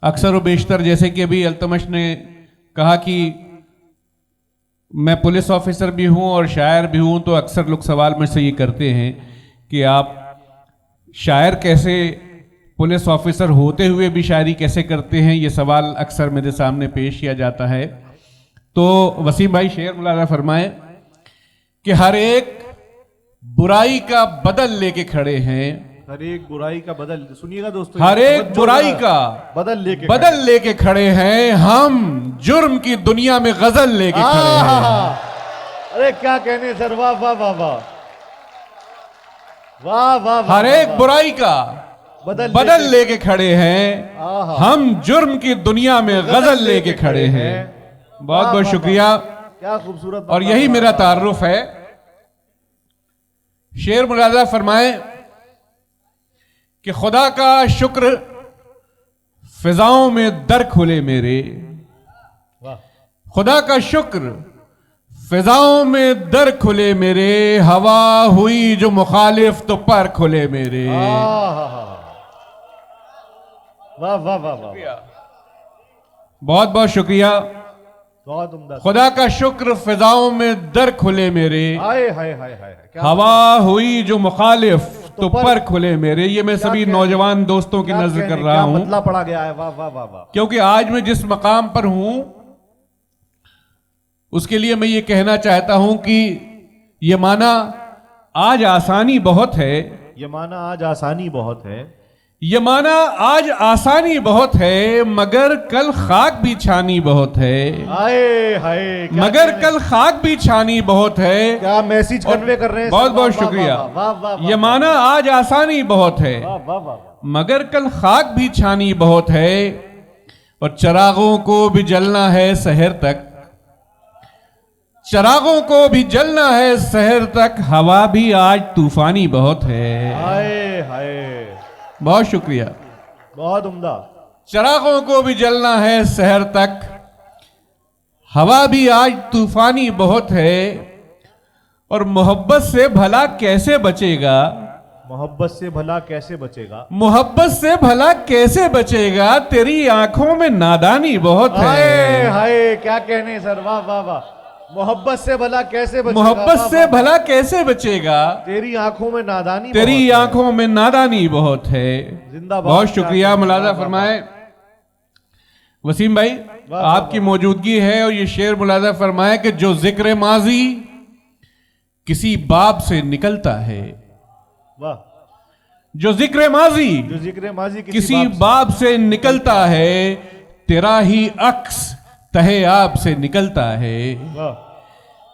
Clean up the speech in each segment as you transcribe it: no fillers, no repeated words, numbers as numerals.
अक्सर व बेशतर, जैसे कि अभी अल्तमश ने कहा कि मैं पुलिस ऑफिसर भी हूं और शायर भी हूं, तो अक्सर लोग सवाल मुझसे ये करते हैं कि आप शायर कैसे, पुलिस ऑफिसर होते हुए भी शायरी कैसे करते हैं। ये सवाल अक्सर मेरे सामने पेश किया जाता है। तो वसीम भाई शेर मुलाजा फरमाए कि हर एक बुराई का बदल लेके खड़े हैं, हर एक बुराई का बदल, सुनिएगा दोस्तों, हर एक बुराई का बदल लेके खड़े हैं, हम जुर्म की दुनिया में गजल लेके खड़े हैं। अरे क्या कहने सर, वाह वाह वाह वाह वाह वाह। हर एक बुराई का बदल लेके खड़े हैं, हम जुर्म की दुनिया में गजल लेके खड़े हैं। बहुत बहुत शुक्रिया, क्या खूबसूरत। और यही मेरा तारुफ है। शेर मुलाजा फरमाए कि खुदा का शुक्र फिजाओं में दर खुले मेरे, खुदा का शुक्र फिजाओं में दर खुले मेरे, हवा हुई जो मुखालिफ तो पर खुले मेरे। वाह वाह वाह वाह, बहुत बहुत शुक्रिया। बहुत उम्दा। खुदा का शुक्र फिजाओं में दर खुले मेरे, हाय हाय हाय हाय, हवा हुई जो मुखालिफ तो पर खुले मेरे। ये मैं सभी नौजवान दोस्तों की नजर कर रहा हूं, बदला पड़ा गया है। वाह वाह वाह वाह। क्योंकि आज मैं जिस मकाम पर हूं उसके लिए मैं ये कहना चाहता हूं कि ये माना आज आसानी बहुत है, ये माना आज आसानी बहुत है, ये माना आज आसानी बहुत है, मगर कल खाक भी छानी बहुत है। हाय हाय, मगर कल खाक भी छानी बहुत है। क्या मैसेज कन्वे कर रहे हैं। बहुत बहुत शुक्रिया। ये माना आज आसानी बहुत है, मगर कल खाक भी छानी बहुत है, और चरागों को भी जलना है शहर तक, चरागों को भी जलना है शहर तक, हवा भी आज तूफानी बहुत है। हाय हाय, बहुत शुक्रिया, बहुत उम्दा। चरागों को भी जलना है शहर तक, हवा भी आज तूफानी बहुत है, और मोहब्बत से भला कैसे बचेगा, मोहब्बत से भला कैसे बचेगा, मोहब्बत से भला कैसे बचेगा, तेरी आंखों में नादानी बहुत है। हाय हाय, क्या कहने सर, वाह वाह वाह। मोहब्बत से भला कैसे बचेगा, मोहब्बत से भला कैसे बचेगा, तेरी आंखों में नादानी, तेरी आंखों में नादानी बहुत है। जिंदाबाद। बहुत शुक्रिया। मुलाजा फरमाए वसीम भाई, आपकी मौजूदगी है, और ये शेर मुलाजा फरमाए कि जो जिक्र माजी किसी बाब से निकलता है, वाह, जो जिक्र माजी किसी बाब से निकलता है, तेरा ही अक्स तहे आप से निकलता है।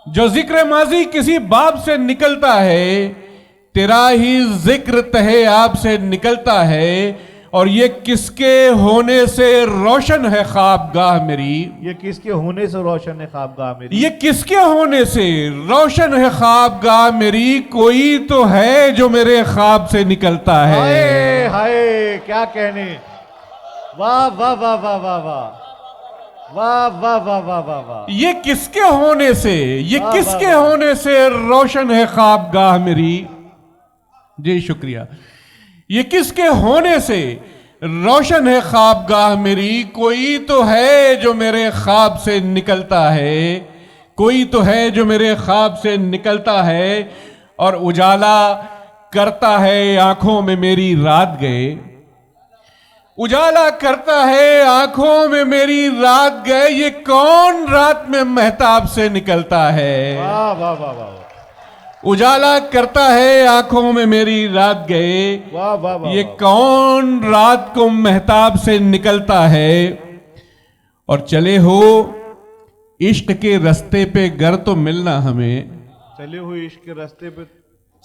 जो जिक्र माजी किसी बाब से निकलता है, तेरा ही जिक्र तहे आप से निकलता है, और ये किसके होने से रोशन है ख्वाबगाह मेरी, ये किसके होने से रोशन है ख्वाबगाह मेरी, ये किसके होने से रोशन है ख्वाबगाह मेरी, कोई तो है जो मेरे ख्वाब से निकलता है। हाय हाय, क्या कहने, वाह वाह वाह वाह वाह वाह वाह वाह वाह वाह वाह वाह। ये किसके होने से, ये किसके होने से रोशन है ख्वाबगाह मेरी। जी शुक्रिया। ये किसके होने से रोशन है ख्वाबगाह मेरी, कोई तो है जो मेरे ख्वाब से निकलता है, कोई तो है जो मेरे ख्वाब से निकलता है, और उजाला करता है आंखों में मेरी रात गए, उजाला करता है आंखों में मेरी रात गए, ये कौन रात में महताब से निकलता है। वाह वाह वाह वाह। उजाला करता है आंखों में मेरी रात गए, वाह वाह वाह। ये कौन रात को महताब से निकलता है, और चले हो इश्क के रास्ते पे गर तो मिलना हमें, चले हो इश्क के रास्ते पे,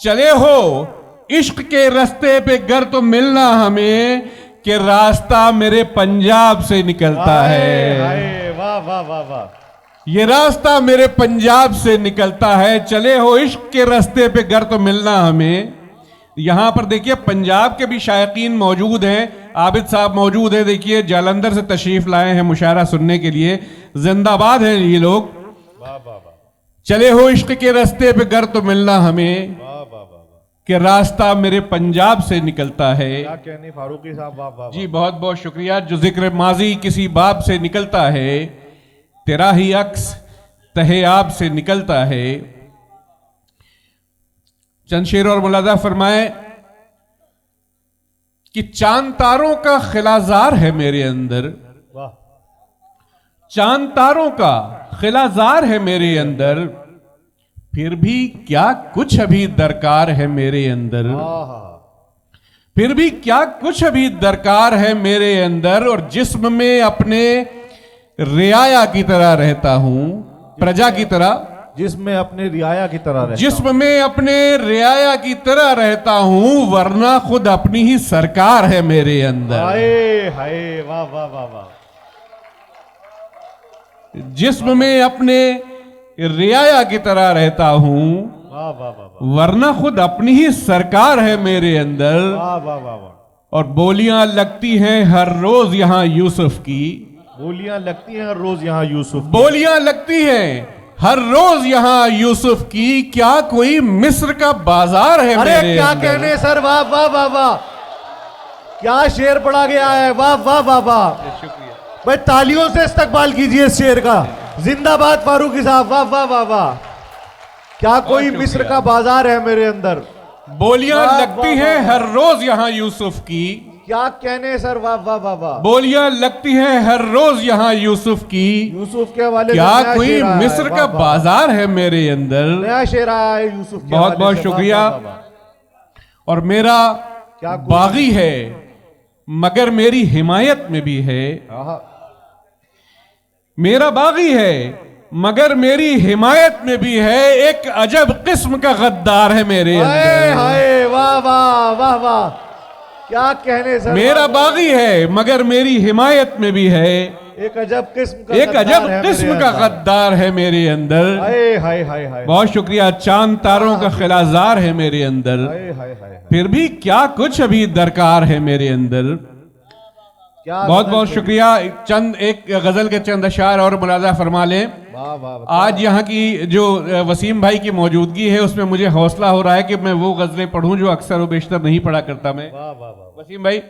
चले हो इश्क के रास्ते पे गर तो मिलना हमें, कि रास्ता मेरे पंजाब से निकलता है। वाह वाह वाह वाह। ये रास्ता मेरे पंजाब से निकलता है, चले हो इश्क के रास्ते पे गर तो मिलना हमें। यहां पर देखिए पंजाब के भी शायकीन मौजूद हैं, आबिद साहब मौजूद है, देखिए जालंधर से तशरीफ लाए हैं मुशायरा सुनने के लिए, जिंदाबाद हैं ये लोग। वाह वाह वाह। चले हो इश्क के रास्ते पे गर तो मिलना हमें, कि रास्ता मेरे पंजाब से निकलता है। क्या कहने फारूकी साहब, वाह वाह जी बहुत बहुत शुक्रिया। जो जिक्र माजी किसी बाब से निकलता है, तेरा ही अक्स तहे आब से निकलता है। चंद शेर और मुलाजा फरमाए कि चांद तारों का खिलाजार है मेरे अंदर, वाह, चांद तारों का खिलाजार है मेरे अंदर, फिर भी क्या कुछ अभी दरकार है मेरे अंदर, फिर भी क्या कुछ अभी दरकार है मेरे अंदर। और जिस्म में अपने रियाया की तरह रहता हूं, प्रजा की तरह, जिसमें अपने रियाया की तरह रहता जिस्म में अपने रियाया की तरह रहता हूं, वरना खुद अपनी ही सरकार है मेरे अंदर। हाय हाय, वाह वाह वाह वाह। जिस्म में अपने रियाया की तरह रहता हूं, वाह वाह वाह, वरना खुद अपनी ही सरकार है मेरे अंदर। वाह वाह वाह वाह। और बोलियां लगती हैं हर रोज यहां यूसुफ की, बोलियां लगती हैं हर रोज यहाँ यूसुफ, बोलियां लगती हैं हर रोज यहां यूसुफ की, क्या कोई मिस्र का बाजार है अरे मेरे क्या अंदर? कहने सर, वाह वाह वाह वाह, क्या शेर पढ़ा गया है, वाह वाह वाह वाह। शुक्रिया। भाई तालियों से इस्तकबाल कीजिए इस शेर का। जिंदाबाद फारूकी साहब, वाह वाह वाह वाह। क्या कोई शुक्रिया। मिस्र का बाजार है मेरे अंदर, बोलियां वाह, लगती वाह, हैं वाह। हर रोज यहां यूसुफ की, क्या कहने सर, वाह वाह वाह वाह। बोलियां लगती हैं हर रोज यहां यूसुफ की, यूसुफ के हवाले से क्या नया कोई शेर आया है, मिस्र वाह, का वाह, बाजार है मेरे अंदर? नया शेर आया है यूसुफ के बहुत हवाले बहुत से, शुक्रिया। वाह, वाह, वाह। और मेरा क्या कोई- बागी है मगर मेरी हिमायत में भी है, आहा, मेरा बागी है मगर मेरी हिमायत में भी है, एक अजब किस्म का गद्दार है मेरे हाय अंदर। हाय, वाह वाह वाह वाह। क्या कहने सर, मेरा वाह, वाह। बागी है मगर मेरी हिमायत में भी है, एक अजब किस्म का एक गद्दार अजब है किस्म मेरे का अंदर। गद्दार है मेरे अंदर। हाय हाय हाय हाय, बहुत शुक्रिया। चांद तारों का खिलाजार है मेरे अंदर, हाय हाय हाय, फिर भी क्या कुछ अभी दरकार है मेरे अंदर। क्या बहुत गजल बहुत है। शुक्रिया। एक गजल के चंद अशार और मुलाजा फरमा लें। वाह वाह, आज यहाँ की जो वसीम भाई की मौजूदगी है उसमें मुझे हौसला हो रहा है कि मैं वो गजलें पढ़ूं जो अक्सर व बेशतर नहीं पढ़ा करता मैं। वाह वाह वाह। वसीम भाई,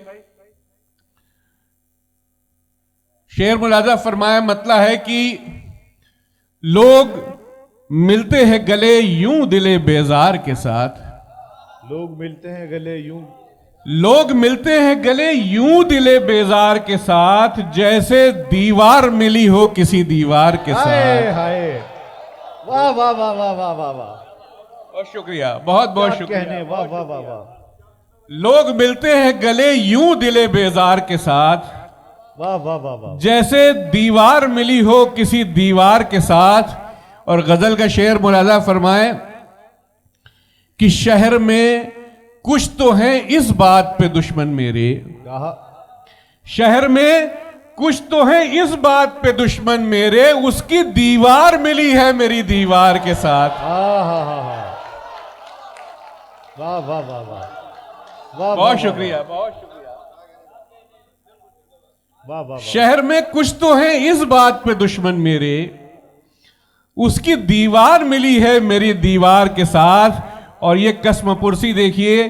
शेर मुलाजा फरमाया, मतला है कि लोग मिलते हैं गले यूं दिले बेजार के साथ, लोग मिलते हैं गले यूं, लोग मिलते हैं गले यूं दिले बेजार के साथ, जैसे दीवार मिली हो किसी दीवार के हाय साथ। हाय, वाह वाह वाह वाह वाह वाह वाह। बहुत शुक्रिया, बहुत बहुत क्या शुक्रिया। कहने, वाह वाह वाह वाह, लोग मिलते हैं गले यूं दिले बेजार के साथ, वाह वाह वाह वाह। जैसे दीवार मिली हो किसी दीवार के साथ। और गजल का शेर मुलाजा फरमाए कि शहर में कुछ तो हैं इस बात पे दुश्मन मेरे, आहा, शहर में कुछ तो हैं इस बात पे दुश्मन मेरे, उसकी दीवार मिली है मेरी दीवार के साथ। आहा, वाह वाह वाह वाह, वाह बहुत शुक्रिया, बहुत शुक्रिया। वाह वाह वाह। शहर में कुछ तो हैं इस बात पे दुश्मन मेरे, उसकी दीवार मिली है मेरी दीवार के साथ। और ये कसम पुरसी देखिए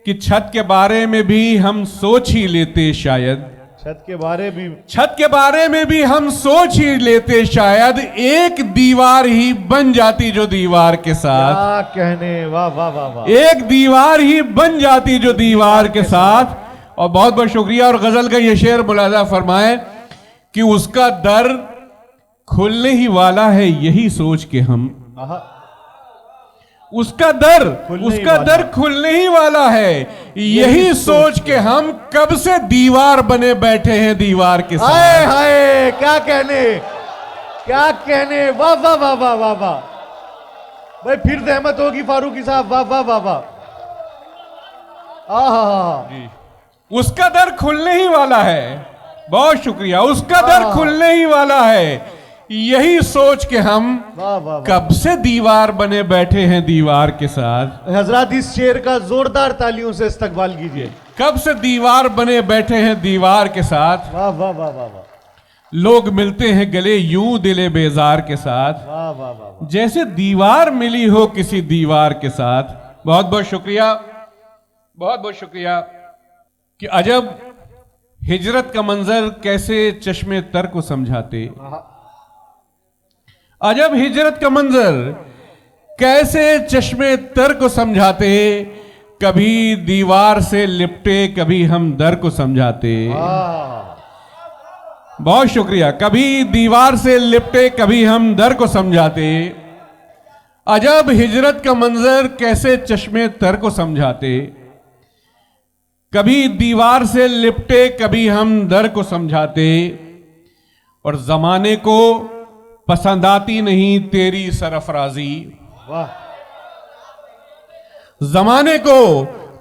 कि छत के बारे में भी हम सोच ही लेते शायद, छत के बारे भी, छत के बारे में भी हम सोच ही लेते शायद, एक दीवार ही बन जाती जो दीवार के साथ, क्या कहने, वाह वाह वाह वाह। एक दीवार ही बन जाती जो दीवार के साथ। और बहुत बहुत शुक्रिया। और गजल का ये शेर मुलाजा फरमाए कि उसका दर खुलने ही वाला है यही सोच के हम, आहा, उसका दर खुलने ही उसका वाला दर खुलने ही वाला है यही सोच के हम, कब से दीवार बने बैठे हैं दीवार के साथ। हाय हाय, क्या कहने, क्या कहने, वाह वाह वाह वाह वाह वाह। भाई फिर रहमत होगी फारूकी साहब, वाह वाह वाह वाह। आहा, उसका दर खुलने ही वाला है, बहुत शुक्रिया। उसका दर खुलने ही वाला है यही सोच के हम, वाह वाह। कब से दीवार बने बैठे हैं दीवार के साथ। हजरत इस शेर का जोरदार तालियों से इस्तकबाल कीजिए। कब से दीवार बने बैठे हैं दीवार के साथ, वाह वाह वाह वाह वाह, लोग मिलते हैं गले यूं दिले बेजार के साथ, वाह वाह वाह वाह। जैसे दीवार मिली हो किसी दीवार के साथ। बहुत बहुत शुक्रिया, बहुत बहुत शुक्रिया। कि अजब हिजरत का मंजर कैसे चश्मे तर को समझाते, अजब हिजरत का मंजर कैसे चश्मे तर को समझाते, कभी दीवार से लिपटे कभी हम दर को समझाते। बहुत शुक्रिया। कभी दीवार से लिपटे कभी हम दर को समझाते, अजब हिजरत का मंजर कैसे चश्मे तर को समझाते, कभी दीवार से लिपटे कभी हम दर को समझाते। और जमाने को पसंद आती नहीं तेरी सरफराजी, वाह, जमाने को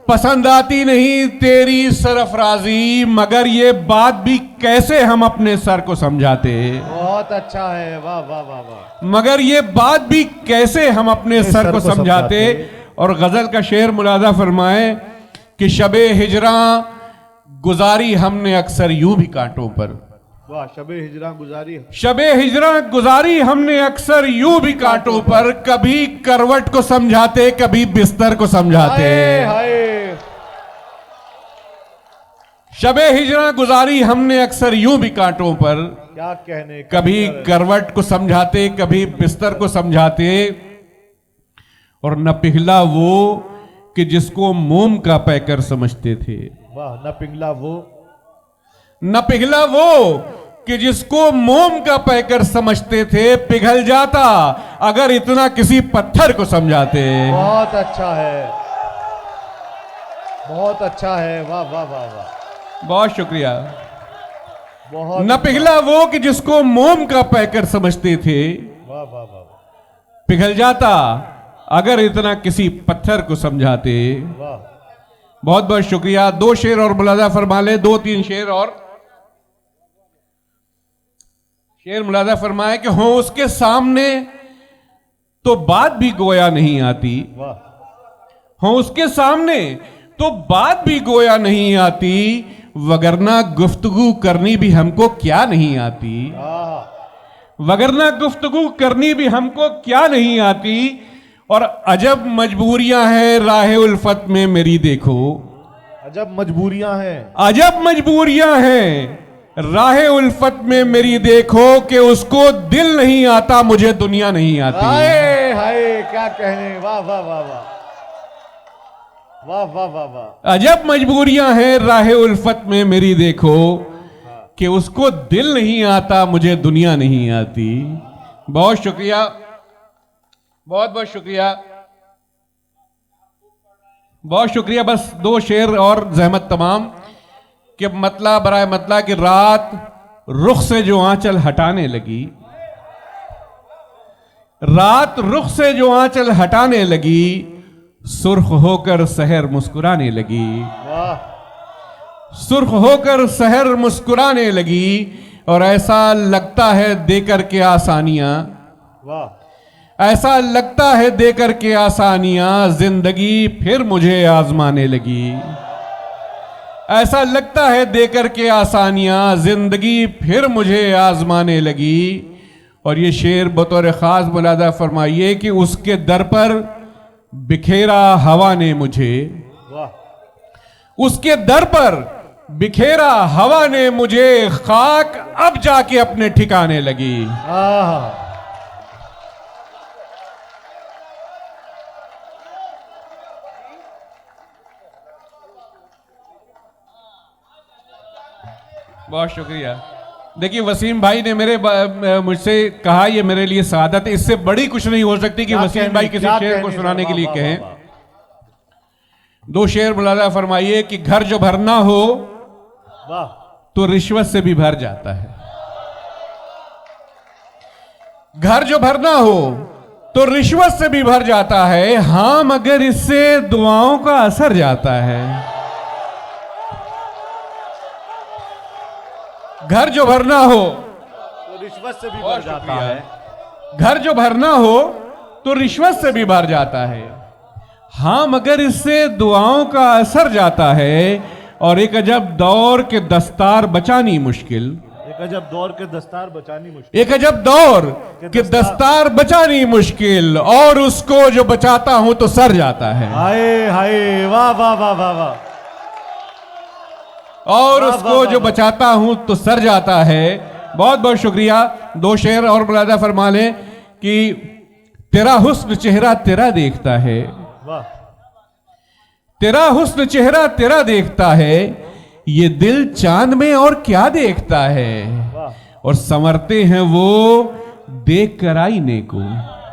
पसंद आती नहीं तेरी सरफराजी, मगर ये बात भी कैसे हम अपने सर को समझाते। बहुत अच्छा है, वाह वाह वाह वाह। मगर ये बात भी कैसे हम अपने सर को समझाते। और गजल का शेर मुलादा फरमाए कि शबे हिजरा गुजारी हमने अक्सर यूं भी कांटों पर, वाह, शबे हिजरा गुजारी, शबे हिजरा गुजारी हमने अक्सर यूं भी कांटों पर, कभी करवट को समझाते कभी बिस्तर को समझाते। हाय हाय, शबे हिजरा गुजारी हमने अक्सर यूं भी कांटों पर, क्या कहने, कभी करवट को समझाते कभी बिस्तर को समझाते। और न पिघला वो कि जिसको मोम का पैकर समझते थे, वाह, न पिघला वो, न पिघला वो कि जिसको मोम का पैकर समझते थे, पिघल जाता अगर इतना किसी पत्थर को समझाते। बहुत अच्छा है, बहुत अच्छा है, वाह वाह वाह वाह, बहुत शुक्रिया। बहुत, न पिघला वो कि जिसको मोम का पैकर समझते थे, वाह वाह वाह, पिघल जाता अगर इतना किसी पत्थर को समझाते। वाह, बहुत बहुत शुक्रिया। दो शेर और मुलाजा फरमा ले, दो तीन शेर और शेर मुलाजा फरमाए कि हो उसके सामने तो बात भी गोया नहीं आती, वाह, हो उसके सामने तो बात भी गोया नहीं आती, वगरना गुफ्तगू करनी भी हमको क्या नहीं आती, वगरना गुफ्तगू करनी भी हमको क्या नहीं आती। और अजब मजबूरियां हैं राह उल्फत में मेरी देखो, अजब मजबूरियां हैं, अजब मजबूरियां हैं राह उल्फत में मेरी देखो, कि उसको दिल नहीं आता मुझे दुनिया नहीं आती। हाय हाय, क्या कहने, वाह वाह वाह वाह, वाह वाह वाह वाह, अजब मजबूरियां हैं राह उल्फत में मेरी देखो, कि उसको दिल नहीं आता मुझे दुनिया नहीं आती। बहुत शुक्रिया, बहुत बहुत शुक्रिया, बहुत शुक्रिया। बस दो शेर और जहमत तमाम कि मतला बराए मतला कि रात रुख से जो आंचल हटाने लगी, रात रुख से जो आंचल हटाने लगी, सुर्ख होकर सहर मुस्कुराने लगी, वाह, सुर्ख होकर सहर मुस्कुराने लगी। और ऐसा लगता है देकर के आसानियां, वाह, ऐसा लगता है देकर के आसानियां, जिंदगी फिर मुझे आजमाने लगी, ऐसा लगता है देकर के आसानियां, जिंदगी फिर मुझे आजमाने लगी। और ये शेर बतौर खास मुलादा फरमाइए कि उसके दर पर बिखेरा हवा ने मुझे, वाह, उसके दर पर बिखेरा हवा ने मुझे, खाक अब जाके अपने ठिकाने लगी। बहुत शुक्रिया। देखिए वसीम भाई ने मुझसे कहा ये मेरे लिए सादत है, इससे बड़ी कुछ नहीं हो सकती कि वसीम भाई किसी शेर को सुनाने के लिए कहें। दो शेर मुलाजा फरमाइए कि घर जो भरना हो वाह, तो रिश्वत से भी भर जाता है, घर जो भरना हो तो रिश्वत से भी भर जाता है, हाँ मगर इससे दुआओं का असर जाता है। घर जो भरना हो तो रिश्वत से भी भर जाता है, घर जो भरना हो तो रिश्वत से भी भर जाता है, हाँ मगर इससे दुआओं का असर जाता है। और एक अजब दौर के दस्तार बचानी मुश्किल, एक अजब दौर के दस्तार बचानी मुश्किल। एक अजब दौर कि दस्तार बचानी मुश्किल, और उसको जो बचाता हूं तो सर जाता है। हाय हाय, वाह वाह वाह वाह वाह। और उसको जो बचाता हूं तो सर जाता है। बहुत बहुत शुक्रिया। दो शेर और मुलादा फरमा लें कि तेरा हुस्न चेहरा तेरा देखता है, वाह। तेरा हुस्न चेहरा तेरा देखता है, ये दिल चांद में और क्या देखता है। वाह और संवरते हैं वो देख कर आईने को,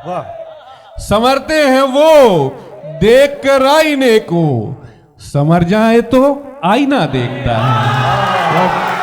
वाह। संवरते हैं वो देख कर आईने को, संवर जाए तो आईना देखता है।